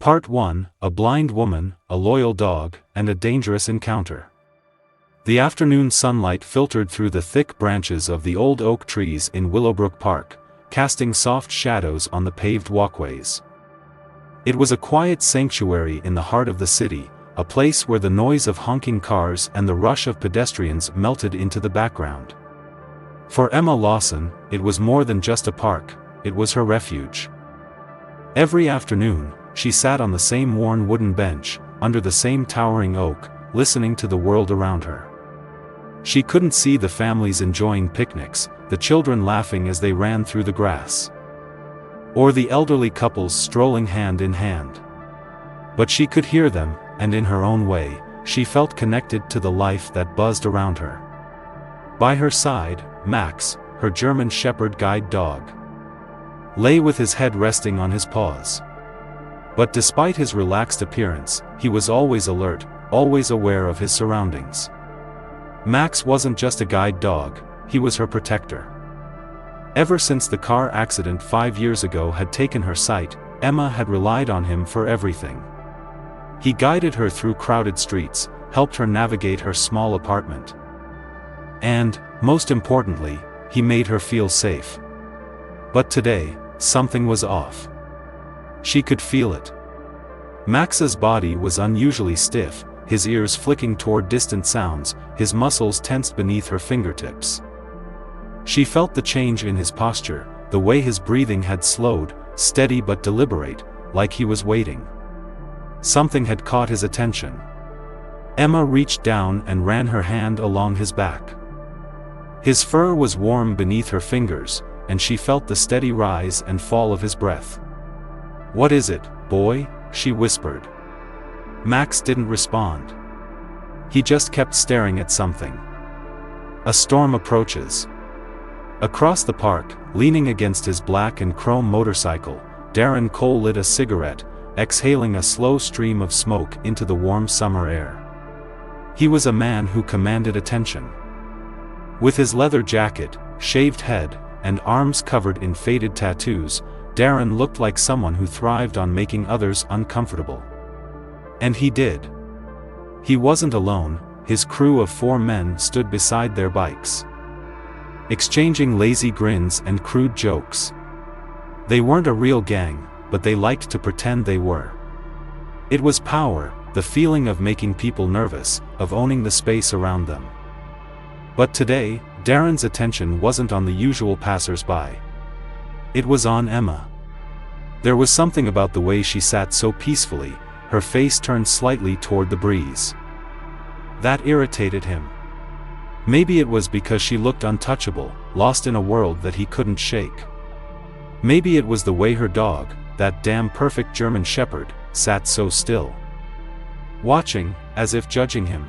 Part 1: A blind woman, a loyal dog, and a dangerous encounter. The afternoon sunlight filtered through the thick branches of the old oak trees in Willowbrook Park, casting soft shadows on the paved walkways. It was a quiet sanctuary in the heart of the city, a place where the noise of honking cars and the rush of pedestrians melted into the background. For Emma Lawson, it was more than just a park, it was her refuge. Every afternoon, she sat on the same worn wooden bench, under the same towering oak, listening to the world around her. She couldn't see the families enjoying picnics, the children laughing as they ran through the grass, or the elderly couples strolling hand in hand. But she could hear them, and in her own way, she felt connected to the life that buzzed around her. By her side, Max, her German Shepherd guide dog, lay with his head resting on his paws. But despite his relaxed appearance, he was always alert, always aware of his surroundings. Max wasn't just a guide dog, he was her protector. Ever since the car accident 5 years ago had taken her sight, Emma had relied on him for everything. He guided her through crowded streets, helped her navigate her small apartment. And, most importantly, he made her feel safe. But today, something was off. She could feel it. Max's body was unusually stiff, his ears flicking toward distant sounds, his muscles tensed beneath her fingertips. She felt the change in his posture, the way his breathing had slowed, steady but deliberate, like he was waiting. Something had caught his attention. Emma reached down and ran her hand along his back. His fur was warm beneath her fingers, and she felt the steady rise and fall of his breath. "What is it, boy?" she whispered. Max didn't respond. He just kept staring at something. A storm approaches. Across the park, leaning against his black and chrome motorcycle, Darren Cole lit a cigarette, exhaling a slow stream of smoke into the warm summer air. He was a man who commanded attention. With his leather jacket, shaved head, and arms covered in faded tattoos, Darren looked like someone who thrived on making others uncomfortable. And he did. He wasn't alone, his crew of 4 men stood beside their bikes, exchanging lazy grins and crude jokes. They weren't a real gang, but they liked to pretend they were. It was power, the feeling of making people nervous, of owning the space around them. But today, Darren's attention wasn't on the usual passers-by. It was on Emma. There was something about the way she sat so peacefully, her face turned slightly toward the breeze, that irritated him. Maybe it was because she looked untouchable, lost in a world that he couldn't shake. Maybe it was the way her dog, that damn perfect German Shepherd, sat so still, watching, as if judging him.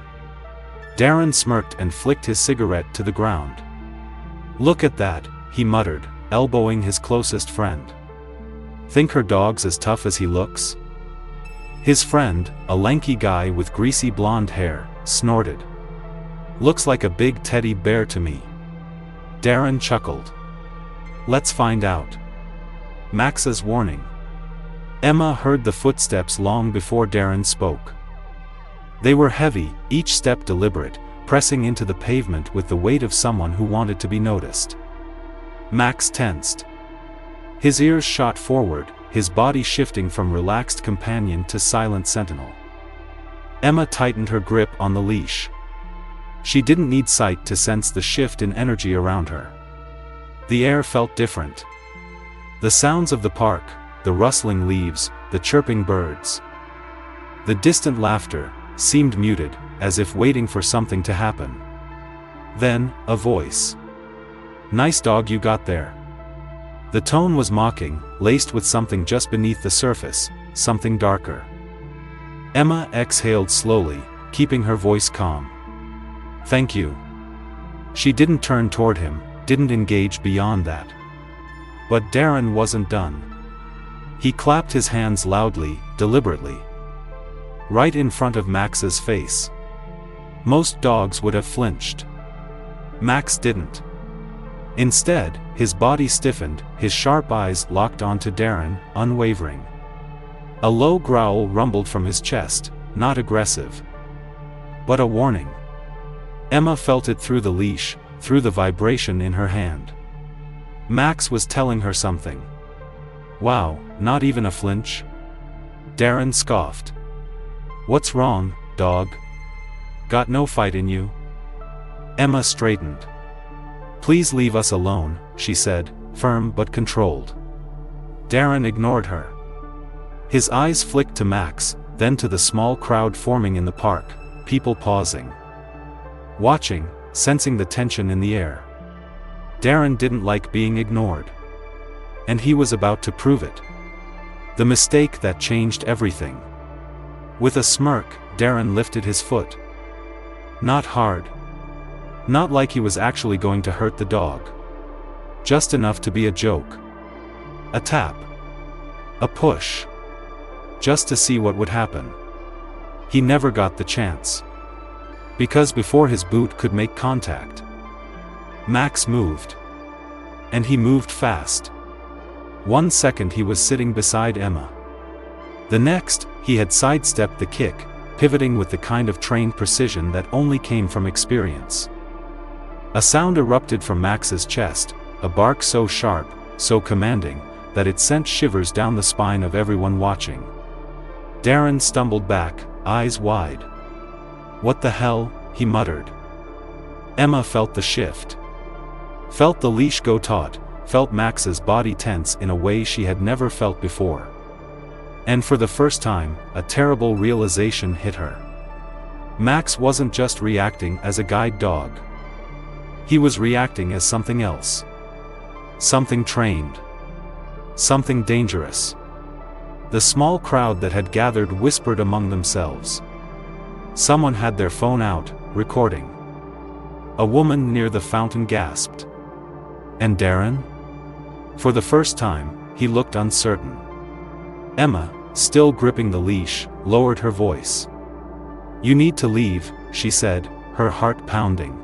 Darren smirked and flicked his cigarette to the ground. "Look at that," he muttered, elbowing his closest friend. "Think her dog's as tough as he looks?" His friend, a lanky guy with greasy blonde hair, snorted. "Looks like a big teddy bear to me." Darren chuckled. "Let's find out." Max's warning. Emma heard the footsteps long before Darren spoke. They were heavy, each step deliberate, pressing into the pavement with the weight of someone who wanted to be noticed. Max tensed. His ears shot forward, his body shifting from relaxed companion to silent sentinel. Emma tightened her grip on the leash. She didn't need sight to sense the shift in energy around her. The air felt different. The sounds of the park, the rustling leaves, the chirping birds, the distant laughter, seemed muted, as if waiting for something to happen. Then, a voice. "Nice dog you got there." The tone was mocking, laced with something just beneath the surface, something darker. Emma exhaled slowly, keeping her voice calm. "Thank you." She didn't turn toward him, didn't engage beyond that. But Darren wasn't done. He clapped his hands loudly, deliberately, right in front of Max's face. Most dogs would have flinched. Max didn't. Instead, his body stiffened, his sharp eyes locked onto Darren, unwavering. A low growl rumbled from his chest, not aggressive, but a warning. Emma felt it through the leash, through the vibration in her hand. Max was telling her something. Wow, not even a flinch? Darren scoffed. What's wrong, dog? Got no fight in you? Emma straightened. Please leave us alone, she said, firm but controlled. Darren ignored her. His eyes flicked to Max, then to the small crowd forming in the park, people pausing, watching, sensing the tension in the air. Darren didn't like being ignored. And he was about to prove it. The mistake that changed everything. With a smirk, Darren lifted his foot. Not hard. Not like he was actually going to hurt the dog. Just enough to be a joke. A tap. A push. Just to see what would happen. He never got the chance. Because before his boot could make contact, Max moved. And he moved fast. 1 second he was sitting beside Emma. The next, he had sidestepped the kick, pivoting with the kind of trained precision that only came from experience. A sound erupted from Max's chest, a bark so sharp, so commanding, that it sent shivers down the spine of everyone watching. Darren stumbled back, eyes wide. What the hell, he muttered. Emma felt the shift. Felt the leash go taut, felt Max's body tense in a way she had never felt before. And for the first time, a terrible realization hit her. Max wasn't just reacting as a guide dog. He was reacting as something else. Something trained. Something dangerous. The small crowd that had gathered whispered among themselves. Someone had their phone out, recording. A woman near the fountain gasped. And Darren? For the first time, he looked uncertain. Emma, still gripping the leash, lowered her voice. You need to leave, she said, her heart pounding.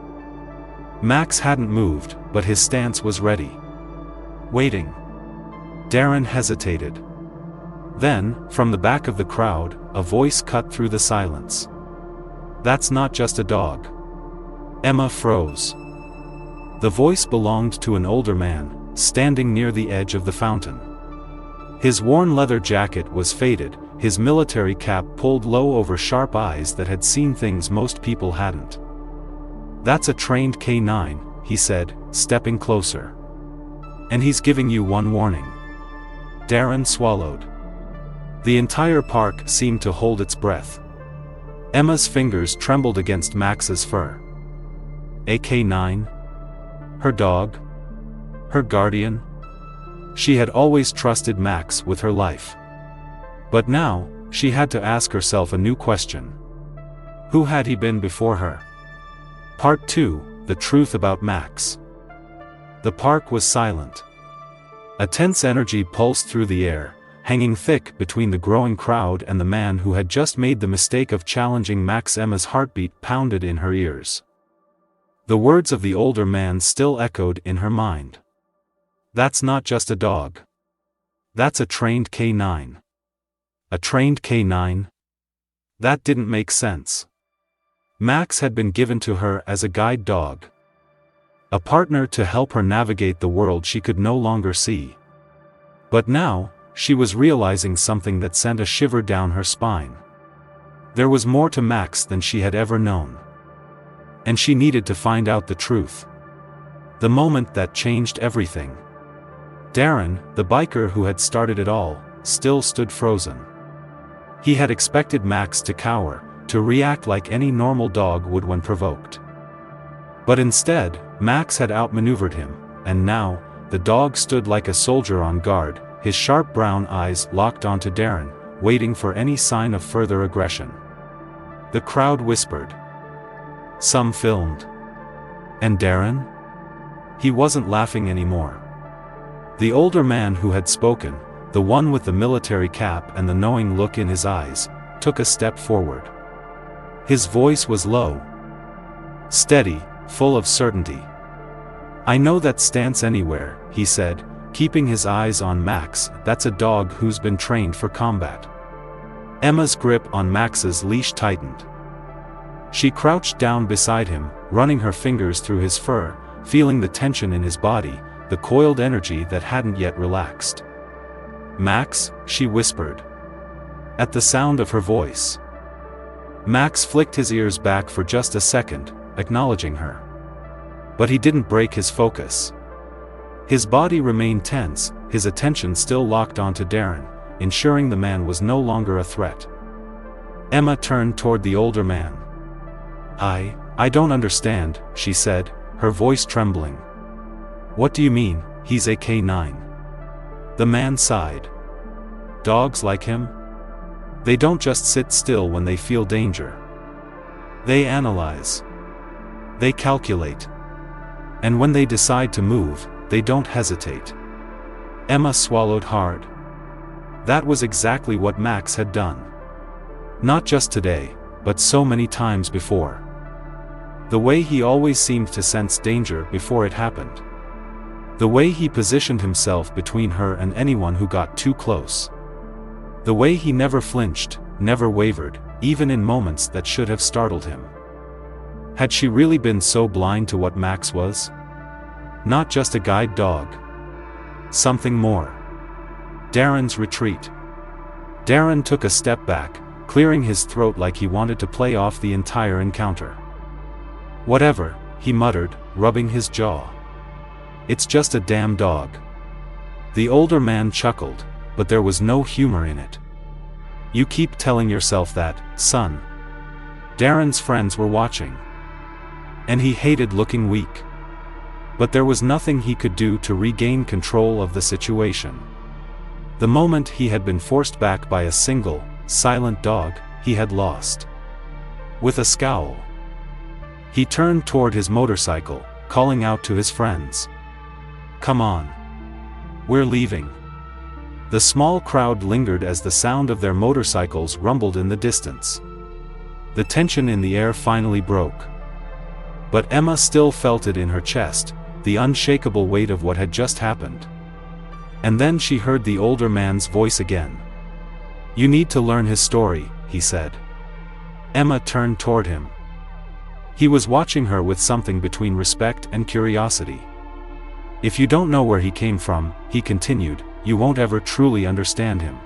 Max hadn't moved, but his stance was ready. Waiting. Darren hesitated. Then, from the back of the crowd, a voice cut through the silence. That's not just a dog. Emma froze. The voice belonged to an older man, standing near the edge of the fountain. His worn leather jacket was faded, his military cap pulled low over sharp eyes that had seen things most people hadn't. That's a trained K9, he said, stepping closer. And he's giving you one warning. Darren swallowed. The entire park seemed to hold its breath. Emma's fingers trembled against Max's fur. A K9? Her dog? Her guardian? She had always trusted Max with her life. But now, she had to ask herself a new question. Who had he been before her? Part 2, The Truth About Max. The park was silent. A tense energy pulsed through the air, hanging thick between the growing crowd and the man who had just made the mistake of challenging Max. Emma's heartbeat pounded in her ears. The words of the older man still echoed in her mind. That's not just a dog. That's a trained K9. A trained K9? That didn't make sense. Max had been given to her as a guide dog. A partner to help her navigate the world she could no longer see. But now, she was realizing something that sent a shiver down her spine. There was more to Max than she had ever known. And she needed to find out the truth. The moment that changed everything. Darren, the biker who had started it all, still stood frozen. He had expected Max to cower, to react like any normal dog would when provoked. But instead, Max had outmaneuvered him, and now, the dog stood like a soldier on guard, his sharp brown eyes locked onto Darren, waiting for any sign of further aggression. The crowd whispered. Some filmed. And Darren? He wasn't laughing anymore. The older man who had spoken, the one with the military cap and the knowing look in his eyes, took a step forward. His voice was low. Steady, full of certainty. I know that stance anywhere, he said, keeping his eyes on Max. That's a dog who's been trained for combat. Emma's grip on Max's leash tightened. She crouched down beside him, running her fingers through his fur, feeling the tension in his body, the coiled energy that hadn't yet relaxed. "Max," she whispered. At the sound of her voice, Max flicked his ears back for just a second, acknowledging her. But he didn't break his focus. His body remained tense, his attention still locked onto Darren, ensuring the man was no longer a threat. Emma turned toward the older man. I don't understand," she said, her voice trembling. "What do you mean, he's a K9? The man sighed. "Dogs like him? They don't just sit still when they feel danger. They analyze. They calculate. And when they decide to move, they don't hesitate." Emma swallowed hard. That was exactly what Max had done. Not just today, but so many times before. The way he always seemed to sense danger before it happened. The way he positioned himself between her and anyone who got too close. The way he never flinched, never wavered, even in moments that should have startled him. Had she really been so blind to what Max was? Not just a guide dog. Something more. Darren's retreat. Darren took a step back, clearing his throat like he wanted to play off the entire encounter. "Whatever," he muttered, rubbing his jaw. "It's just a damn dog." The older man chuckled, but there was no humor in it. "You keep telling yourself that, son." Darren's friends were watching. And he hated looking weak. But there was nothing he could do to regain control of the situation. The moment he had been forced back by a single, silent dog, he had lost. With a scowl, he turned toward his motorcycle, calling out to his friends. "Come on. We're leaving." The small crowd lingered as the sound of their motorcycles rumbled in the distance. The tension in the air finally broke. But Emma still felt it in her chest, the unshakable weight of what had just happened. And then she heard the older man's voice again. "You need to learn his story," he said. Emma turned toward him. He was watching her with something between respect and curiosity. "If you don't know where he came from," he continued, "you won't ever truly understand him."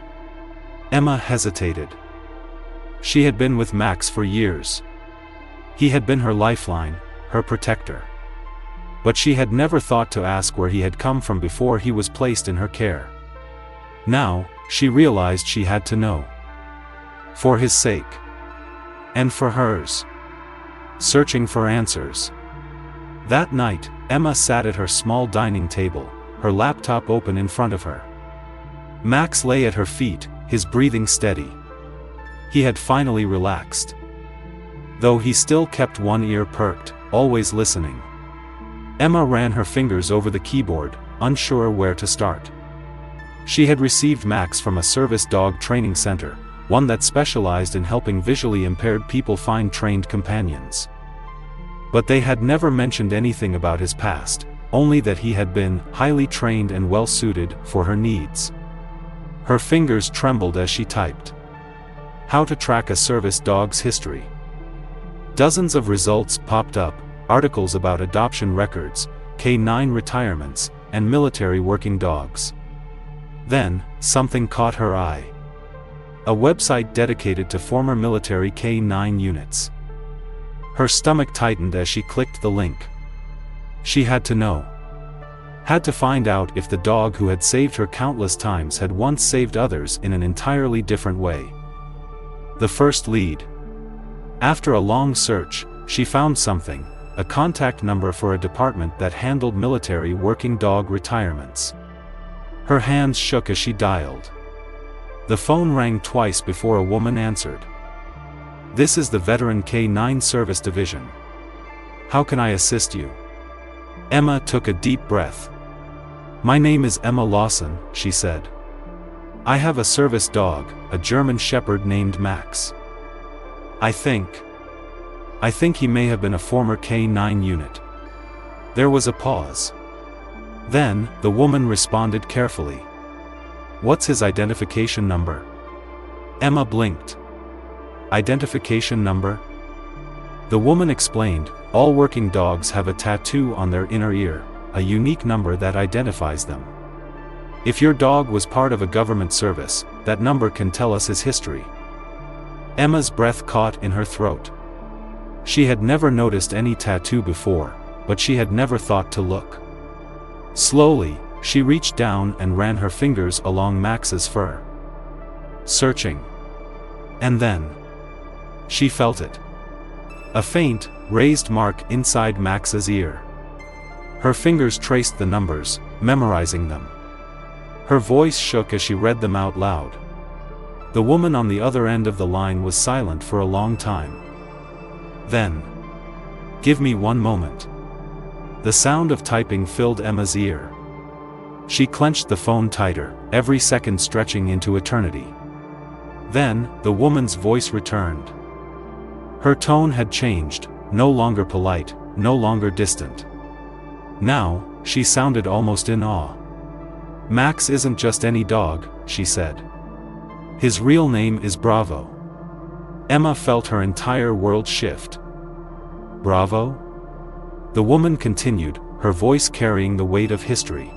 Emma hesitated. She had been with Max for years. He had been her lifeline, her protector. But she had never thought to ask where he had come from before he was placed in her care. Now, she realized she had to know. For his sake. And for hers. Searching for answers. That night, Emma sat at her small dining table, her laptop open in front of her. Max lay at her feet, his breathing steady. He had finally relaxed. Though he still kept one ear perked, always listening. Emma ran her fingers over the keyboard, unsure where to start. She had received Max from a service dog training center, one that specialized in helping visually impaired people find trained companions. But they had never mentioned anything about his past, only that he had been highly trained and well-suited for her needs. Her fingers trembled as she typed. How to track a service dog's history. Dozens of results popped up, articles about adoption records, K9 retirements, and military working dogs. Then, something caught her eye. A website dedicated to former military K9 units. Her stomach tightened as she clicked the link. She had to know. Had to find out if the dog who had saved her countless times had once saved others in an entirely different way. The first lead. After a long search, she found something, a contact number for a department that handled military working dog retirements. Her hands shook as she dialed. The phone rang twice before a woman answered. "This is the Veteran K9 Service Division. How can I assist you?" Emma took a deep breath. "My name is Emma Lawson," she said. "I have a service dog, a German Shepherd named Max. I think he may have been a former K9 unit." There was a pause. Then, the woman responded carefully. "What's his identification number?" Emma blinked. Identification number? The woman explained, all working dogs have a tattoo on their inner ear, a unique number that identifies them. If your dog was part of a government service, that number can tell us his history. Emma's breath caught in her throat. She had never noticed any tattoo before, but she had never thought to look. Slowly, she reached down and ran her fingers along Max's fur. Searching. And then she felt it. A faint, raised mark inside Max's ear. Her fingers traced the numbers, memorizing them. Her voice shook as she read them out loud. The woman on the other end of the line was silent for a long time. Then, "Give me one moment." The sound of typing filled Emma's ear. She clenched the phone tighter, every second stretching into eternity. Then, the woman's voice returned. Her tone had changed, no longer polite, no longer distant. Now, she sounded almost in awe. "Max isn't just any dog," she said. "His real name is Bravo." Emma felt her entire world shift. "Bravo?" The woman continued, her voice carrying the weight of history.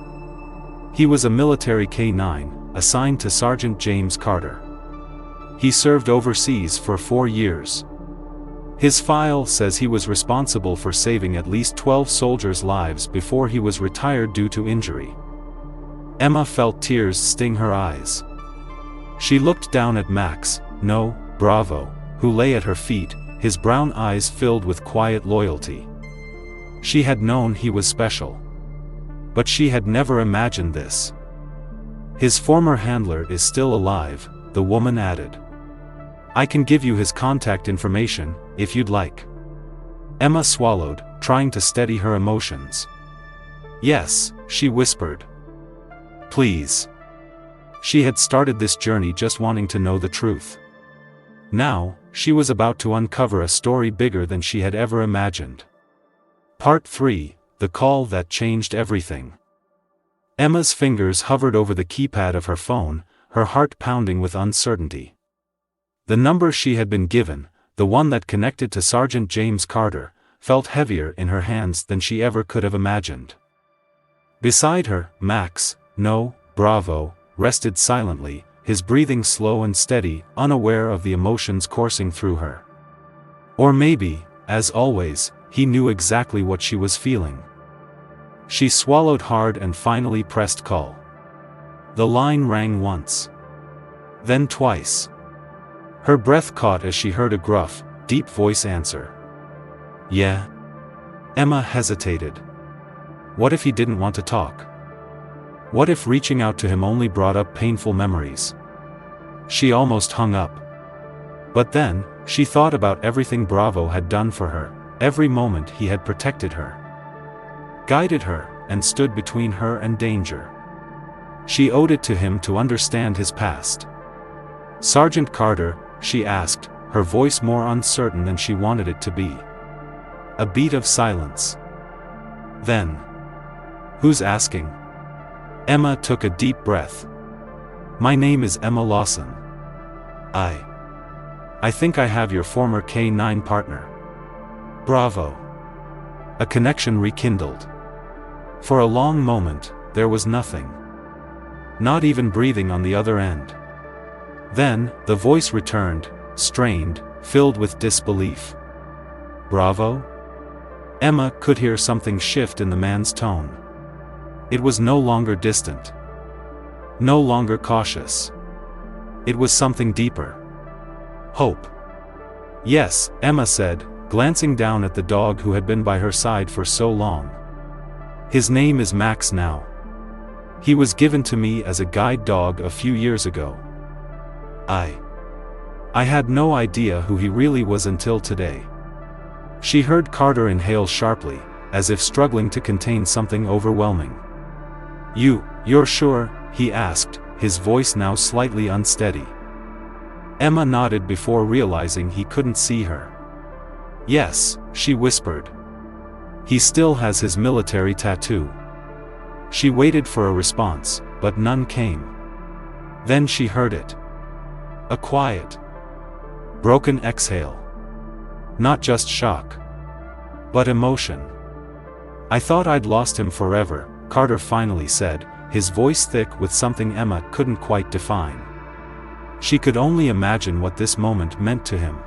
"He was a military K-9, assigned to Sergeant James Carter. He served overseas for 4 years. His file says he was responsible for saving at least 12 soldiers' lives before he was retired due to injury." Emma felt tears sting her eyes. She looked down at Max, no, Bravo, who lay at her feet, his brown eyes filled with quiet loyalty. She had known he was special. But she had never imagined this. "His former handler is still alive," the woman added. "I can give you his contact information, if you'd like." Emma swallowed, trying to steady her emotions. "Yes," she whispered. "Please." She had started this journey just wanting to know the truth. Now, she was about to uncover a story bigger than she had ever imagined. Part 3, The Call That Changed Everything. Emma's fingers hovered over the keypad of her phone, her heart pounding with uncertainty. The number she had been given, the one that connected to Sergeant James Carter, felt heavier in her hands than she ever could have imagined. Beside her, Max, no, Bravo, rested silently, his breathing slow and steady, unaware of the emotions coursing through her. Or maybe, as always, he knew exactly what she was feeling. She swallowed hard and finally pressed call. The line rang once. Then twice. Her breath caught as she heard a gruff, deep voice answer. "Yeah?" Emma hesitated. What if he didn't want to talk? What if reaching out to him only brought up painful memories? She almost hung up. But then, she thought about everything Bravo had done for her, every moment he had protected her, guided her, and stood between her and danger. She owed it to him to understand his past. "Sergeant Carter," she asked, her voice more uncertain than she wanted it to be. A beat of silence. Then, "Who's asking?" Emma took a deep breath. "My name is Emma Lawson. I think I have your former K-9 partner. Bravo." A connection rekindled. For a long moment, there was nothing. Not even breathing on the other end. Then, the voice returned, strained, filled with disbelief. "Bravo?" Emma could hear something shift in the man's tone. It was no longer distant. No longer cautious. It was something deeper. Hope. "Yes," Emma said, glancing down at the dog who had been by her side for so long. "His name is Max now. He was given to me as a guide dog a few years ago. I had no idea who he really was until today." She heard Carter inhale sharply, as if struggling to contain something overwhelming. You're sure?" he asked, his voice now slightly unsteady. Emma nodded before realizing he couldn't see her. "Yes," she whispered. "He still has his military tattoo." She waited for a response, but none came. Then she heard it. A quiet, broken exhale. Not just shock, but emotion. "I thought I'd lost him forever," Carter finally said, his voice thick with something Emma couldn't quite define. She could only imagine what this moment meant to him.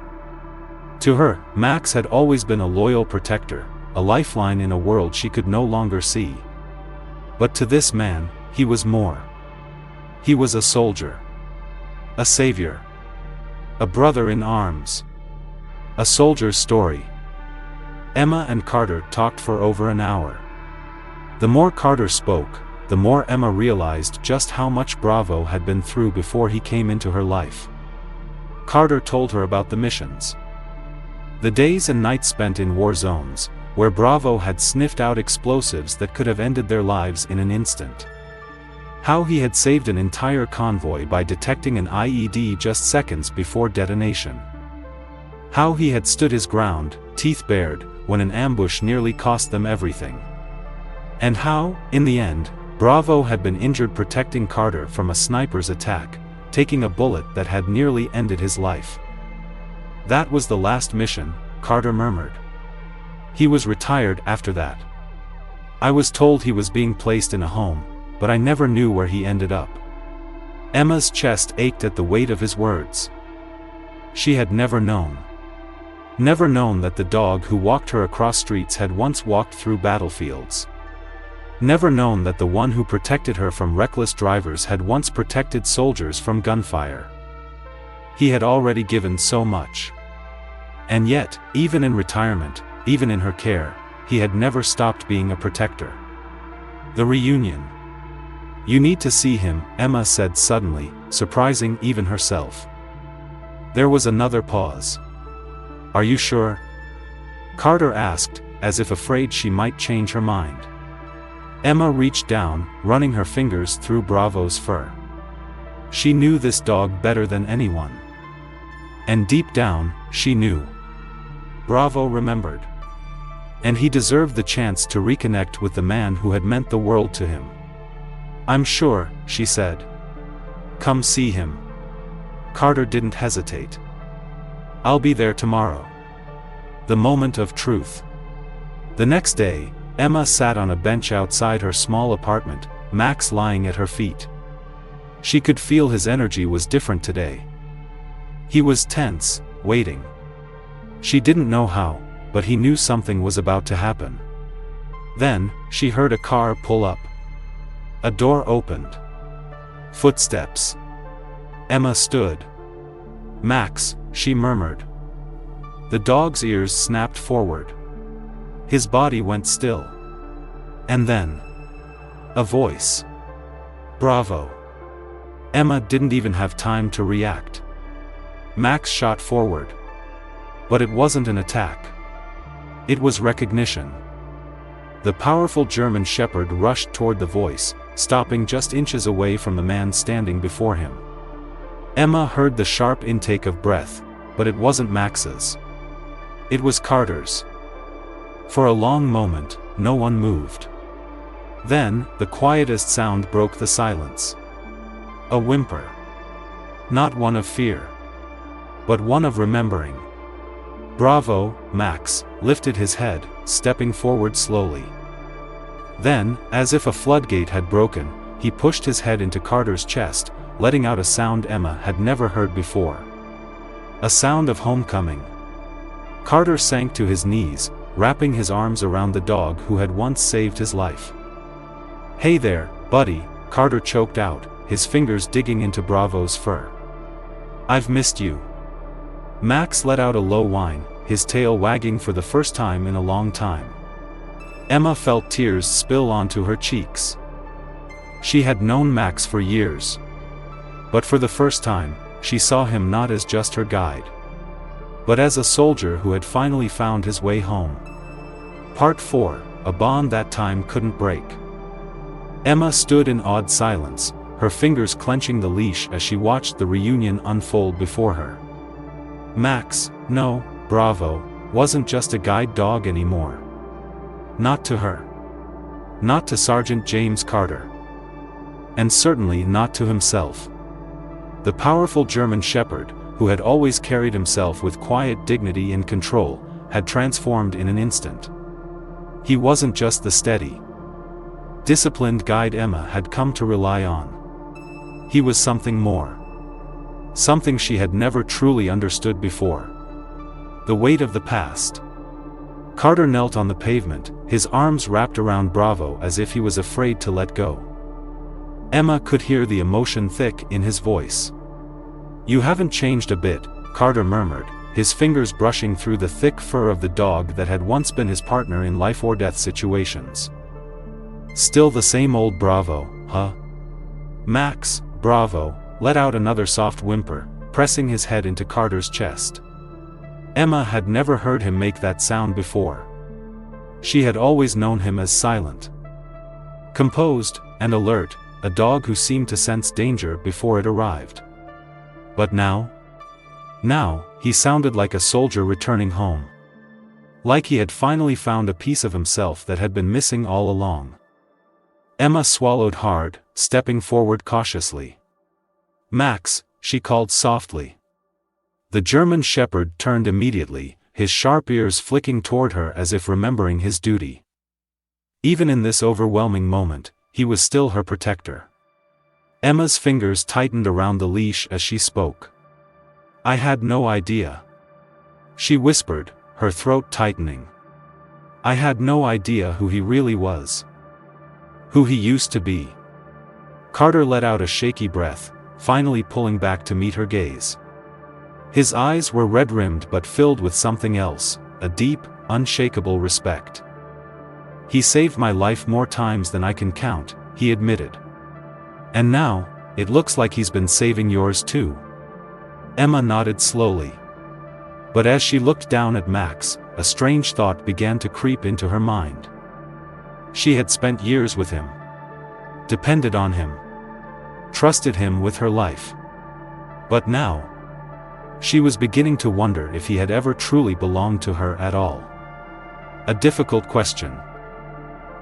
To her, Max had always been a loyal protector, a lifeline in a world she could no longer see. But to this man, he was more. He was a soldier. A savior. A brother in arms. A soldier's story. Emma and Carter talked for over an hour. The more Carter spoke, the more Emma realized just how much Bravo had been through before he came into her life. Carter told her about the missions. The days and nights spent in war zones, where Bravo had sniffed out explosives that could have ended their lives in an instant. How he had saved an entire convoy by detecting an IED just seconds before detonation. How he had stood his ground, teeth bared, when an ambush nearly cost them everything. And how, in the end, Bravo had been injured protecting Carter from a sniper's attack, taking a bullet that had nearly ended his life. "That was the last mission," Carter murmured. "He was retired after that. I was told he was being placed in a home, but I never knew where he ended up." Emma's chest ached at the weight of his words. She had never known. Never known that the dog who walked her across streets had once walked through battlefields. Never known that the one who protected her from reckless drivers had once protected soldiers from gunfire. He had already given so much. And yet, even in retirement, even in her care, he had never stopped being a protector. The reunion. "You need to see him," Emma said suddenly, surprising even herself. There was another pause. "Are you sure?" Carter asked, as if afraid she might change her mind. Emma reached down, running her fingers through Bravo's fur. She knew this dog better than anyone. And deep down, she knew. Bravo remembered. And he deserved the chance to reconnect with the man who had meant the world to him. "I'm sure," she said. "Come see him." Carter didn't hesitate. "I'll be there tomorrow." The moment of truth. The next day, Emma sat on a bench outside her small apartment, Max lying at her feet. She could feel his energy was different today. He was tense, waiting. She didn't know how, but he knew something was about to happen. Then, she heard a car pull up. A door opened. Footsteps. Emma stood. "Max," she murmured. The dog's ears snapped forward. His body went still. And then, a voice. "Bravo." Emma didn't even have time to react. Max shot forward. But it wasn't an attack. It was recognition. The powerful German shepherd rushed toward the voice, stopping just inches away from the man standing before him. Emma heard the sharp intake of breath, but it wasn't Max's. It was Carter's. For a long moment, no one moved. Then, the quietest sound broke the silence. A whimper. Not one of fear, but one of remembering. "Bravo," Max lifted his head, stepping forward slowly. Then, as if a floodgate had broken, he pushed his head into Carter's chest, letting out a sound Emma had never heard before. A sound of homecoming. Carter sank to his knees, wrapping his arms around the dog who had once saved his life. "Hey there, buddy," Carter choked out, his fingers digging into Bravo's fur. "I've missed you." Max let out a low whine, his tail wagging for the first time in a long time. Emma felt tears spill onto her cheeks. She had known Max for years. But for the first time, she saw him not as just her guide, but as a soldier who had finally found his way home. Part 4, a bond that time couldn't break. Emma stood in awed silence, her fingers clenching the leash as she watched the reunion unfold before her. Max, no, Bravo, wasn't just a guide dog anymore. Not to her. Not to Sergeant James Carter. And certainly not to himself. The powerful German Shepherd, who had always carried himself with quiet dignity and control, had transformed in an instant. He wasn't just the steady, disciplined guide Emma had come to rely on. He was something more. Something she had never truly understood before. The weight of the past. Carter knelt on the pavement, his arms wrapped around Bravo as if he was afraid to let go. Emma could hear the emotion thick in his voice. "You haven't changed a bit," Carter murmured, his fingers brushing through the thick fur of the dog that had once been his partner in life-or-death situations. "Still the same old Bravo, huh?" Max, Bravo, let out another soft whimper, pressing his head into Carter's chest. Emma had never heard him make that sound before. She had always known him as silent, composed, and alert, a dog who seemed to sense danger before it arrived. But now, he sounded like a soldier returning home. Like he had finally found a piece of himself that had been missing all along. Emma swallowed hard, stepping forward cautiously. "Max," she called softly. The German Shepherd turned immediately, his sharp ears flicking toward her as if remembering his duty. Even in this overwhelming moment, he was still her protector. Emma's fingers tightened around the leash as she spoke. "I had no idea," she whispered, her throat tightening. "I had no idea who he really was. Who he used to be." Carter let out a shaky breath, finally pulling back to meet her gaze. His eyes were red-rimmed but filled with something else, a deep, unshakable respect. "He saved my life more times than I can count," he admitted. "And now, it looks like he's been saving yours too." Emma nodded slowly. But as she looked down at Max, a strange thought began to creep into her mind. She had spent years with him, depended on him, trusted him with her life. But now, she was beginning to wonder if he had ever truly belonged to her at all. A difficult question.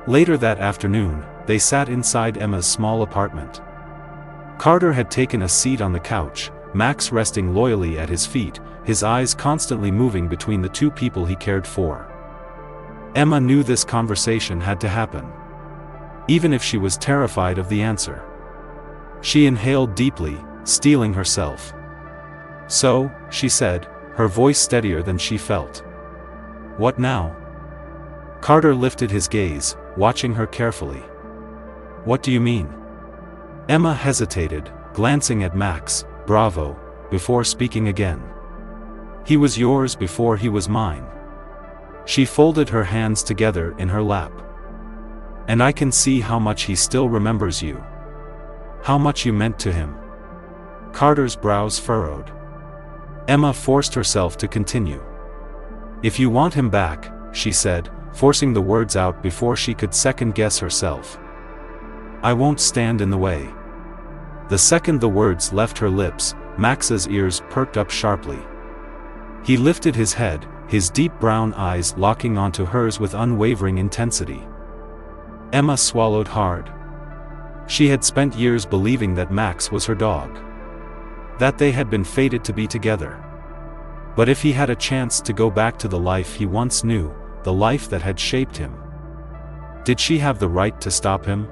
Later that afternoon, they sat inside Emma's small apartment. Carter had taken a seat on the couch, Max resting loyally at his feet, his eyes constantly moving between the two people he cared for. Emma knew this conversation had to happen, even if she was terrified of the answer. She inhaled deeply, steeling herself. "So," she said, her voice steadier than she felt. "What now?" Carter lifted his gaze, watching her carefully. "What do you mean?" Emma hesitated, glancing at Max, Bravo, before speaking again. "He was yours before he was mine." She folded her hands together in her lap. "And I can see how much he still remembers you. How much you meant to him." Carter's brows furrowed. Emma forced herself to continue. "If you want him back," she said, forcing the words out before she could second-guess herself, "I won't stand in the way." The second the words left her lips, Max's ears perked up sharply. He lifted his head, his deep brown eyes locking onto hers with unwavering intensity. Emma swallowed hard. She had spent years believing that Max was her dog, that they had been fated to be together. But if he had a chance to go back to the life he once knew, the life that had shaped him, did she have the right to stop him?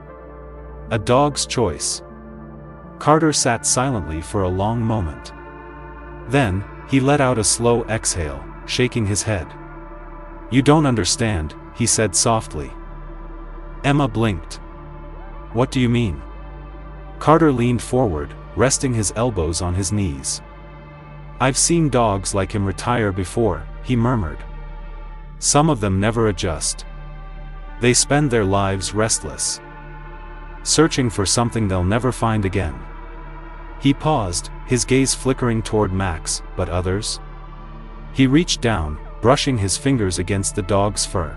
A dog's choice. Carter sat silently for a long moment. Then, he let out a slow exhale, shaking his head. "You don't understand," he said softly. Emma blinked. "What do you mean?" Carter leaned forward, resting his elbows on his knees. "I've seen dogs like him retire before," he murmured. "Some of them never adjust. They spend their lives restless, searching for something they'll never find again." He paused, his gaze flickering toward Max, "But others?" He reached down, brushing his fingers against the dog's fur.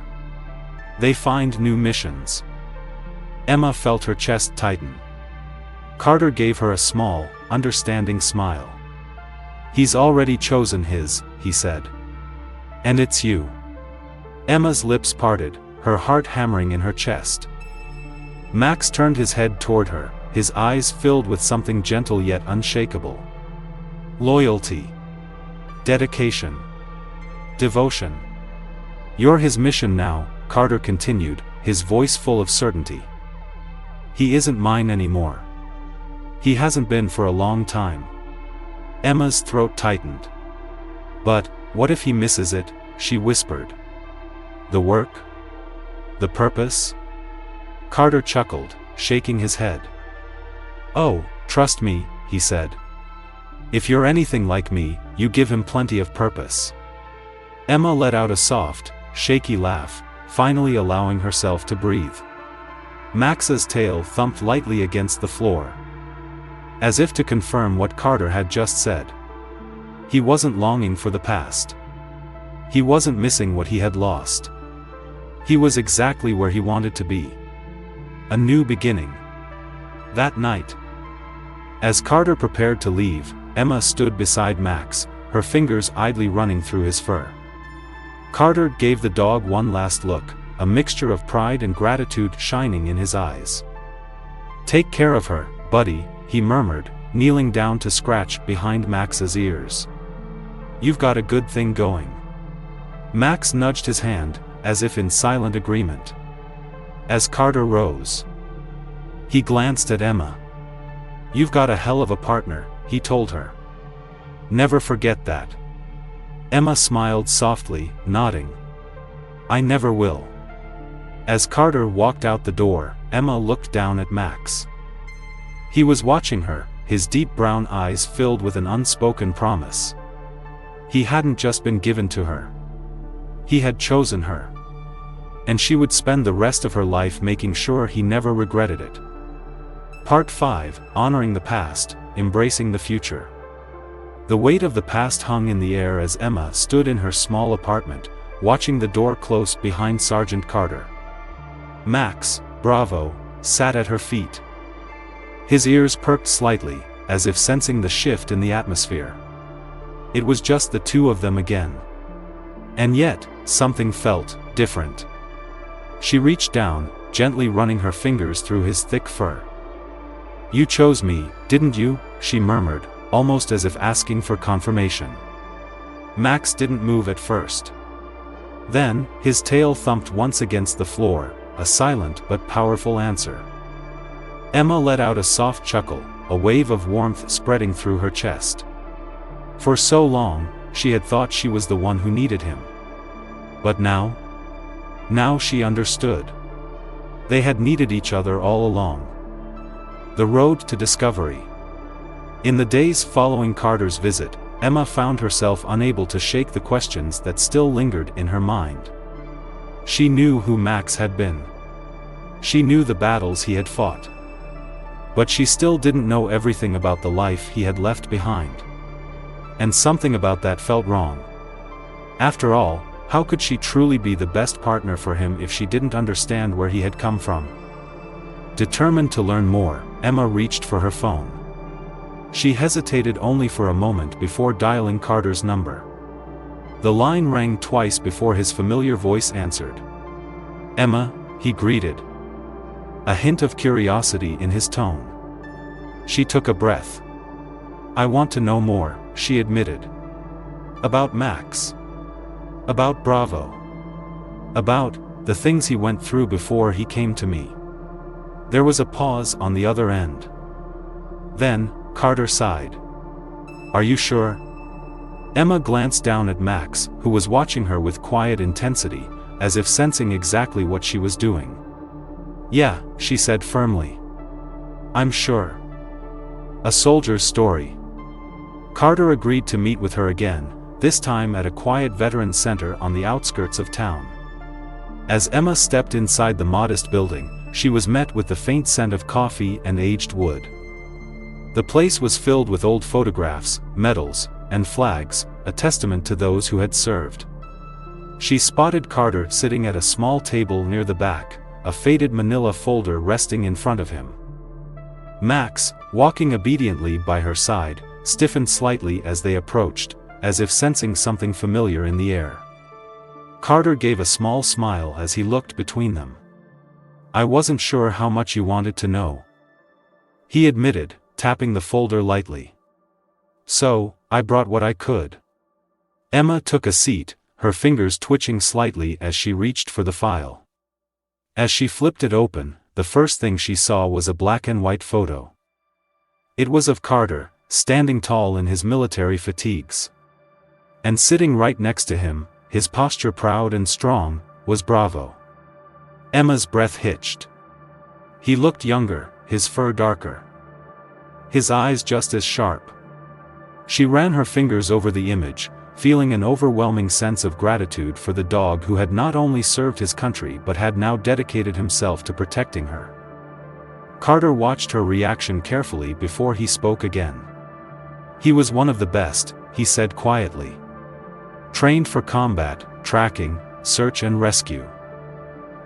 "They find new missions." Emma felt her chest tighten. Carter gave her a small, understanding smile. "He's already chosen his," he said. "And it's you." Emma's lips parted, her heart hammering in her chest. Max turned his head toward her, his eyes filled with something gentle yet unshakable. Loyalty. Dedication. Devotion. You're his mission now, Carter continued, his voice full of certainty. He isn't mine anymore. He hasn't been for a long time. Emma's throat tightened. But, what if he misses it, she whispered. The work? The purpose? Carter chuckled, shaking his head. Oh, trust me, he said. If you're anything like me, you give him plenty of purpose. Emma let out a soft, shaky laugh, finally allowing herself to breathe. Max's tail thumped lightly against the floor, as if to confirm what Carter had just said. He wasn't longing for the past. He wasn't missing what he had lost. He was exactly where he wanted to be. A new beginning. That night, as Carter prepared to leave, Emma stood beside Max, her fingers idly running through his fur. Carter gave the dog one last look, a mixture of pride and gratitude shining in his eyes. Take care of her, buddy, he murmured, kneeling down to scratch behind Max's ears. You've got a good thing going. Max nudged his hand, as if in silent agreement. As Carter rose, he glanced at Emma. You've got a hell of a partner, he told her. Never forget that. Emma smiled softly, nodding. I never will. As Carter walked out the door, Emma looked down at Max. He was watching her, his deep brown eyes filled with an unspoken promise. He hadn't just been given to her. He had chosen her. And she would spend the rest of her life making sure he never regretted it. Part 5, Honoring the Past, Embracing the Future. The weight of the past hung in the air as Emma stood in her small apartment, watching the door close behind Sergeant Carter. Max, Bravo, sat at her feet. His ears perked slightly, as if sensing the shift in the atmosphere. It was just the two of them again. And yet, something felt different. She reached down, gently running her fingers through his thick fur. You chose me, didn't you? She murmured, almost as if asking for confirmation. Max didn't move at first. Then, his tail thumped once against the floor, a silent but powerful answer. Emma let out a soft chuckle, a wave of warmth spreading through her chest. For so long, she had thought she was the one who needed him. But now she understood. They had needed each other all along. The road to discovery. In the days following Carter's visit, Emma found herself unable to shake the questions that still lingered in her mind. She knew who Max had been. She knew the battles he had fought. But she still didn't know everything about the life he had left behind. And something about that felt wrong. After all, how could she truly be the best partner for him if she didn't understand where he had come from? Determined to learn more, Emma reached for her phone. She hesitated only for a moment before dialing Carter's number. The line rang twice before his familiar voice answered. Emma, he greeted. A hint of curiosity in his tone. She took a breath. I want to know more, she admitted. About Max. About Bravo. About the things he went through before he came to me. There was a pause on the other end. Then, Carter sighed. Are you sure? Emma glanced down at Max, who was watching her with quiet intensity, as if sensing exactly what she was doing. Yeah, she said firmly. I'm sure. A soldier's story. Carter agreed to meet with her again, this time at a quiet veterans center on the outskirts of town. As Emma stepped inside the modest building, she was met with the faint scent of coffee and aged wood. The place was filled with old photographs, medals, and flags, a testament to those who had served. She spotted Carter sitting at a small table near the back, a faded manila folder resting in front of him. Max, walking obediently by her side, stiffened slightly as they approached, as if sensing something familiar in the air. Carter gave a small smile as he looked between them. I wasn't sure how much you wanted to know. he admitted, tapping the folder lightly. So, I brought what I could. Emma took a seat, her fingers twitching slightly as she reached for the file. As she flipped it open, the first thing she saw was a black and white photo. It was of Carter, standing tall in his military fatigues. And sitting right next to him, his posture proud and strong, was Bravo. Emma's breath hitched. He looked younger, his fur darker. His eyes just as sharp. She ran her fingers over the image, feeling an overwhelming sense of gratitude for the dog who had not only served his country but had now dedicated himself to protecting her. Carter watched her reaction carefully before he spoke again. He was one of the best, he said quietly. Trained for combat, tracking, search and rescue.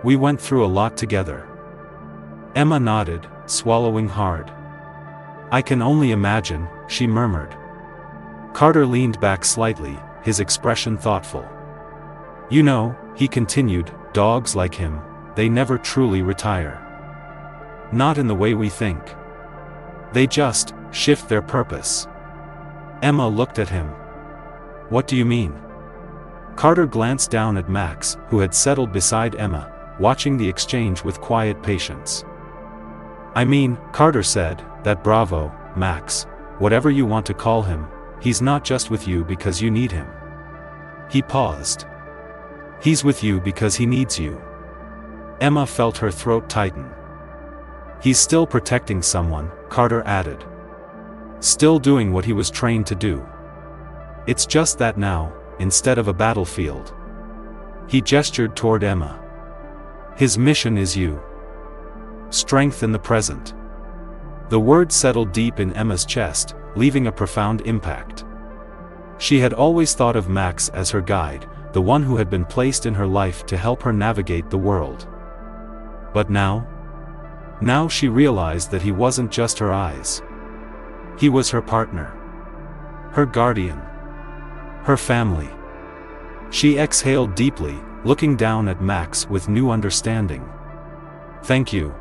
We went through a lot together. Emma nodded, swallowing hard. I can only imagine, she murmured. Carter leaned back slightly, his expression thoughtful. You know, he continued, dogs like him, they never truly retire. Not in the way we think. They just shift their purpose. Emma looked at him. What do you mean? Carter glanced down at Max, who had settled beside Emma, watching the exchange with quiet patience. I mean, Carter said, that Bravo, Max, whatever you want to call him, he's not just with you because you need him. He paused. He's with you because he needs you. Emma felt her throat tighten. He's still protecting someone, Carter added. Still doing what he was trained to do. It's just that now, instead of a battlefield. He gestured toward Emma. His mission is you. Strength in the present. The word settled deep in Emma's chest, leaving a profound impact. She had always thought of Max as her guide, the one who had been placed in her life to help her navigate the world. But now she realized that he wasn't just her eyes. He was her partner. Her guardian. Her family. She exhaled deeply, looking down at Max with new understanding. Thank you.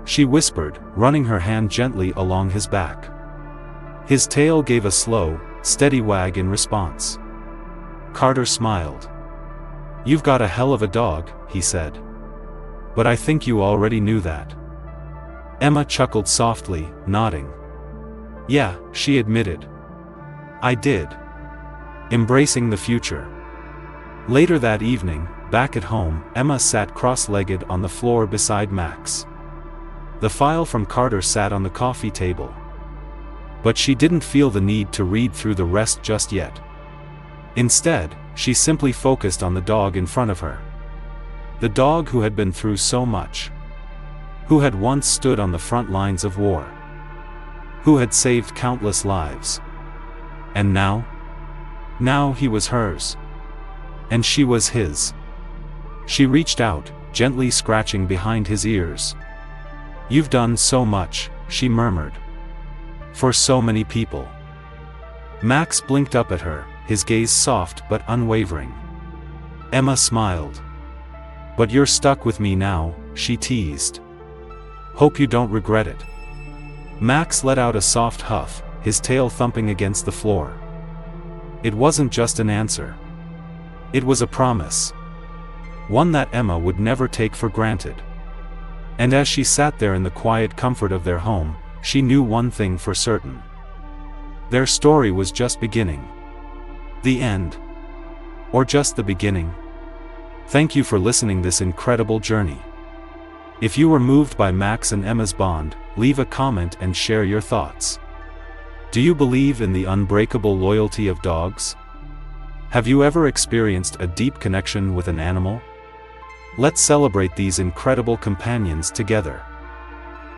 She whispered, running her hand gently along his back. His tail gave a slow, steady wag in response. Carter smiled. You've got a hell of a dog, he said. But I think you already knew that. Emma chuckled softly, nodding. Yeah, she admitted. I did. Embracing the future. Later that evening, back at home, Emma sat cross-legged on the floor beside Max. The file from Carter sat on the coffee table. But she didn't feel the need to read through the rest just yet. Instead, she simply focused on the dog in front of her. The dog who had been through so much. Who had once stood on the front lines of war. Who had saved countless lives. And now he was hers. And she was his. She reached out, gently scratching behind his ears. You've done so much, she murmured. For so many people. Max blinked up at her, his gaze soft but unwavering. Emma smiled. But you're stuck with me now, she teased. Hope you don't regret it. Max let out a soft huff, his tail thumping against the floor. It wasn't just an answer. It was a promise. One that Emma would never take for granted. And as she sat there in the quiet comfort of their home, she knew one thing for certain. Their story was just beginning. The end. Or just the beginning. Thank you for listening this incredible journey. If you were moved by Max and Emma's bond, leave a comment and share your thoughts. Do you believe in the unbreakable loyalty of dogs? Have you ever experienced a deep connection with an animal? Let's celebrate these incredible companions together.